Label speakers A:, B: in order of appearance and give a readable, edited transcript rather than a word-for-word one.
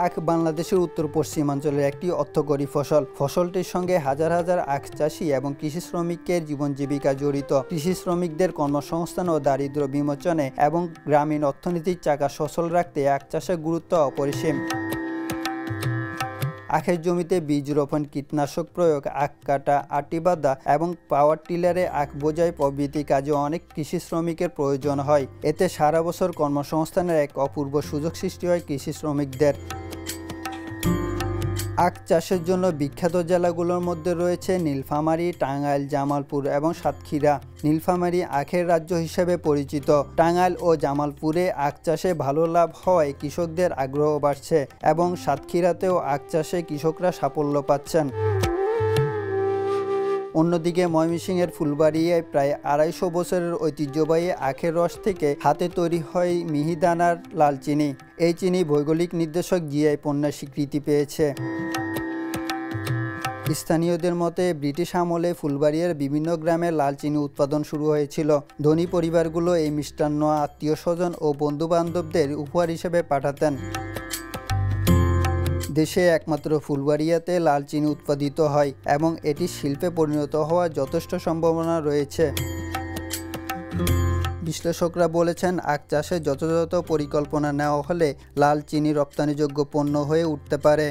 A: আখ বাংলাদেশের উত্তর পশ্চিমাঞ্চলের একটি অর্থকরী ফসল। ফসলটির সঙ্গে হাজার হাজার আখ চাষি এবং কৃষি শ্রমিকের জীবন জীবিকা জড়িত। কৃষি শ্রমিকদের কর্মসংস্থান ও দারিদ্র্য বিমোচনে এবং গ্রামীণ অর্থনীতির চাকা সচল রাখতে আখ চাষের গুরুত্ব অপরিসীম। আখের জমিতে বীজ রোপণ, কীটনাশক প্রয়োগ, আখ কাটা, আটি বাঁধা এবং পাওয়ার টিলারে আখ বোঝাই প্রভৃতি কাজে অনেক কৃষি শ্রমিকের প্রয়োজন হয়। এতে সারা বছর কর্মসংস্থানের এক অপূর্ব সুযোগ সৃষ্টি হয় কৃষি শ্রমিকদের। আখ চাষের জন্য বিখ্যাত জেলাগুলোর মধ্যে রয়েছে নীলফামারী, টাঙ্গাইল, জামালপুর এবং সাতক্ষীরা। নীলফামারী আখের রাজ্য হিসেবে পরিচিত। টাঙ্গাইল ও জামালপুরে আখ চাষে ভালো লাভ হওয়ায় কৃষকদের আগ্রহ বাড়ছে এবং সাতক্ষীরাতেও আখ চাষে কৃষকরা সাফল্য পাচ্ছেন। অন্যদিকে ময়মনসিংহের ফুলবাড়িয়ায় প্রায় ২৫০ বছরের ঐতিহ্যবাহী আখের রস থেকে হাতে তৈরি হয় মিহিদানার লাল চিনি। এই চিনি ভৌগোলিক নির্দেশক জিআই পণ্যের স্বীকৃতি পেয়েছে। স্থানীয়দের মতে ব্রিটিশ আমলে ফুলবাড়িয়ার বিভিন্ন গ্রামে লাল চিনি উৎপাদন শুরু হয়েছিল। ধনী পরিবারগুলো এই মিষ্টান্ন আত্মীয় স্বজন ও বন্ধু বান্ধবদের উপহার হিসেবে পাঠাতেন। দেশে একমাত্র ফুলবাড়িয়াতে লাল চিনি উৎপাদিত হয় এবং এটি শিল্পে পরিণত হওয়ার যথেষ্ট সম্ভাবনা রয়েছে। বিশ্লেষকরা বলেছেন, আখ চাষে যথাযথ পরিকল্পনা নেওয়া হলে লাল চিনি রপ্তানিযোগ্য পণ্য হয়ে উঠতে পারে।